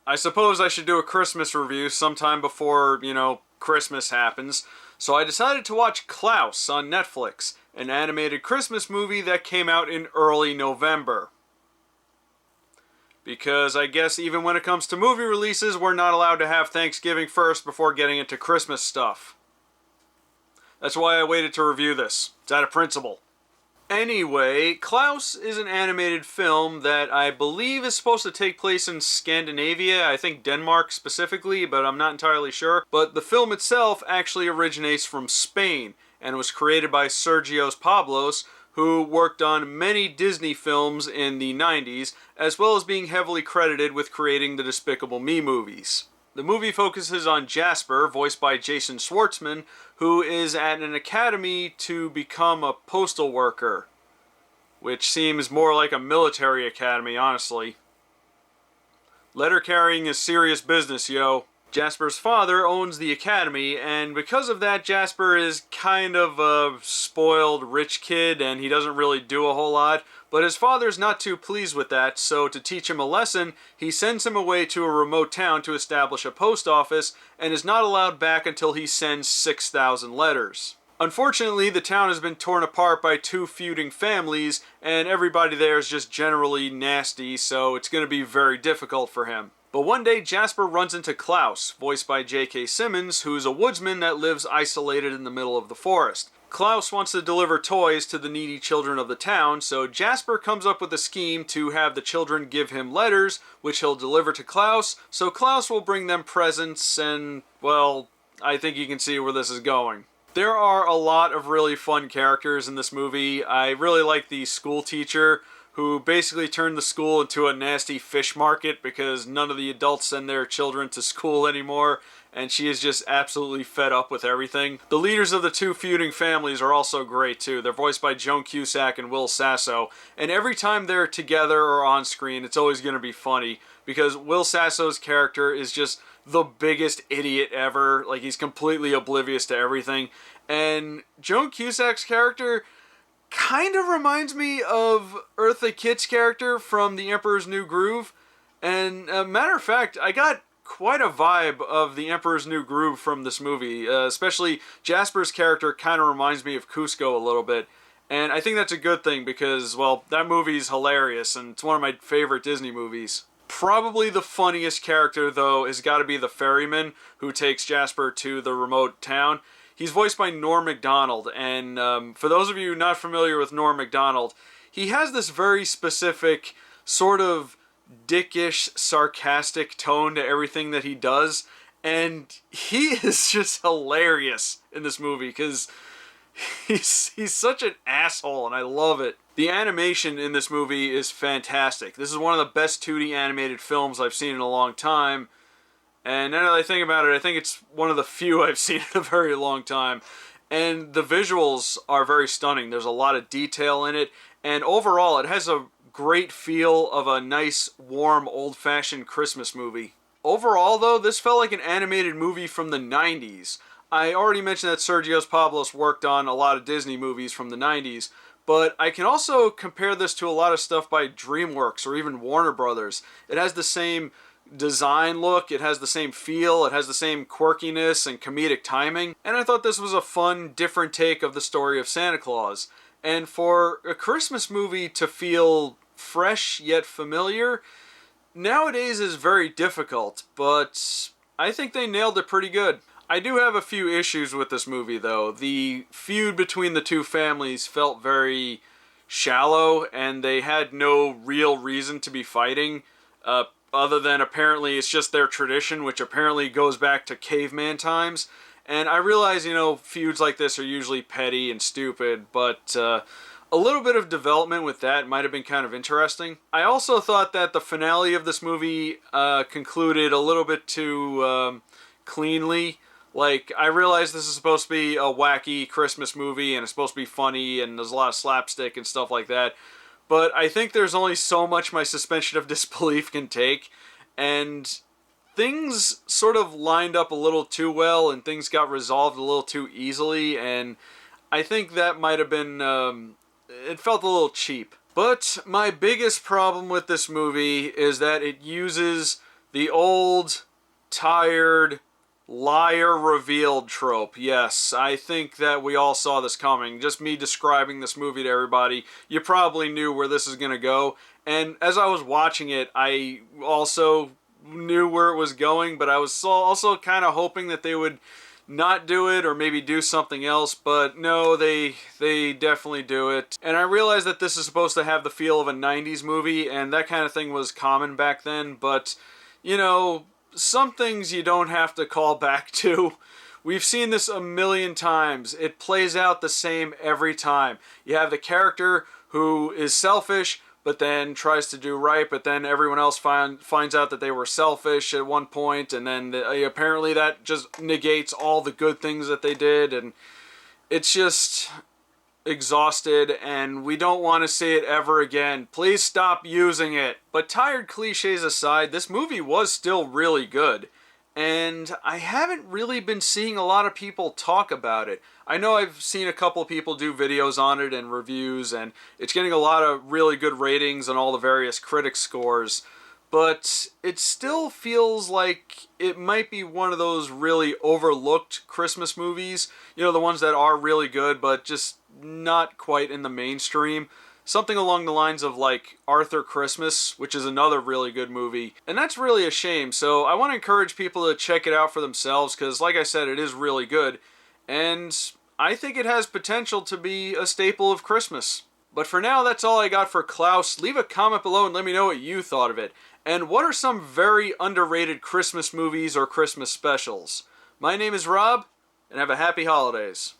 I suppose I should do a Christmas review sometime before, Christmas happens. So I decided to watch Klaus on Netflix, an animated Christmas movie that came out in early November. Because I guess even when it comes to movie releases, we're not allowed to have Thanksgiving first before getting into Christmas stuff. That's why I waited to review this. It's out of principle. Anyway, Klaus is an animated film that I believe is supposed to take place in Scandinavia, I think Denmark specifically, but I'm not entirely sure. But the film itself actually originates from Spain and was created by Sergio Pablos, who worked on many Disney films in the 90s, as well as being heavily credited with creating the Despicable Me movies. The movie focuses on Jasper, voiced by Jason Schwartzman, who is at an academy to become a postal worker, which seems more like a military academy, honestly. Letter carrying is serious business, yo. Jasper's father owns the academy, and because of that, Jasper is kind of a spoiled rich kid, and he doesn't really do a whole lot. But his father's not too pleased with that, so to teach him a lesson, he sends him away to a remote town to establish a post office, and is not allowed back until he sends 6,000 letters. Unfortunately, the town has been torn apart by two feuding families, and everybody there is just generally nasty, so it's going to be very difficult for him. But one day, Jasper runs into Klaus, voiced by J.K. Simmons, who's a woodsman that lives isolated in the middle of the forest. Klaus wants to deliver toys to the needy children of the town, so Jasper comes up with a scheme to have the children give him letters, which he'll deliver to Klaus, so Klaus will bring them presents, and, well, I think you can see where this is going. There are a lot of really fun characters in this movie. I really like the school teacher, who basically turned the school into a nasty fish market because none of the adults send their children to school anymore, and she is just absolutely fed up with everything. The leaders of the two feuding families are also great too. They're voiced by Joan Cusack and Will Sasso, and every time they're together or on screen, it's always going to be funny because Will Sasso's character is just the biggest idiot ever. Like, he's completely oblivious to everything, and Joan Cusack's character kind of reminds me of Eartha Kitt's character from The Emperor's New Groove. And matter of fact, I got quite a vibe of The Emperor's New Groove from this movie. Especially Jasper's character kind of reminds me of Cusco a little bit. And I think that's a good thing because, well, that movie's hilarious and it's one of my favorite Disney movies. Probably the funniest character, though, has got to be the ferryman who takes Jasper to the remote town. He's voiced by Norm Macdonald, and for those of you not familiar with Norm Macdonald, he has this very specific sort of dickish, sarcastic tone to everything that he does, and he is just hilarious in this movie because he's such an asshole, and I love it. The animation in this movie is fantastic. This is one of the best 2D animated films I've seen in a long time. And now that I think about it, I think it's one of the few I've seen in a very long time. And the visuals are very stunning. There's a lot of detail in it. And overall, it has a great feel of a nice, warm, old-fashioned Christmas movie. Overall, though, this felt like an animated movie from the 90s. I already mentioned that Sergio Pablos worked on a lot of Disney movies from the 90s. But I can also compare this to a lot of stuff by DreamWorks or even Warner Brothers. It has the same design look, it has the same feel, it has the same quirkiness and comedic timing, and I thought this was a fun, different take of the story of Santa Claus. And for a Christmas movie to feel fresh yet familiar, nowadays is very difficult, but I think they nailed it pretty good. I do have a few issues with this movie, though. The feud between the two families felt very shallow, and they had no real reason to be fighting, other than apparently it's just their tradition, which apparently goes back to caveman times. And I realize, feuds like this are usually petty and stupid, but a little bit of development with that might have been kind of interesting. I also thought that the finale of this movie concluded a little bit too cleanly. Like, I realize this is supposed to be a wacky Christmas movie, and it's supposed to be funny, and there's a lot of slapstick and stuff like that. But I think there's only so much my suspension of disbelief can take, and things sort of lined up a little too well, and things got resolved a little too easily, and I think that might have been, it felt a little cheap. But my biggest problem with this movie is that it uses The old, tired, liar revealed trope. Yes, I think that we all saw this coming. Just me describing this movie to everybody, you probably knew where this is going to go. And as I was watching it, I also knew where it was going, but I was also kind of hoping that they would not do it or maybe do something else, but no, they definitely do it. And I realized that this is supposed to have the feel of a 90s movie, and that kind of thing was common back then, but, you know, some things you don't have to call back to. We've seen this a million times. It plays out the same every time. You have the character who is selfish, but then tries to do right, but then everyone else finds out that they were selfish at one point, and then apparently that just negates all the good things that they did, and it's just exhausted, and we don't want to see it ever again. Please stop using it. But tired cliches aside, this movie was still really good. And I haven't really been seeing a lot of people talk about it. I know I've seen a couple people do videos on it and reviews, and it's getting a lot of really good ratings on all the various critic scores, but it still feels like it might be one of those really overlooked Christmas movies. You know, the ones that are really good, but just not quite in the mainstream. Something along the lines of like Arthur Christmas, which is another really good movie. And that's really a shame. So I want to encourage people to check it out for themselves because, like I said, it is really good. And I think it has potential to be a staple of Christmas. But for now, that's all I got for Klaus. Leave a comment below and let me know what you thought of it. And what are some very underrated Christmas movies or Christmas specials? My name is Rob, and have a happy holidays.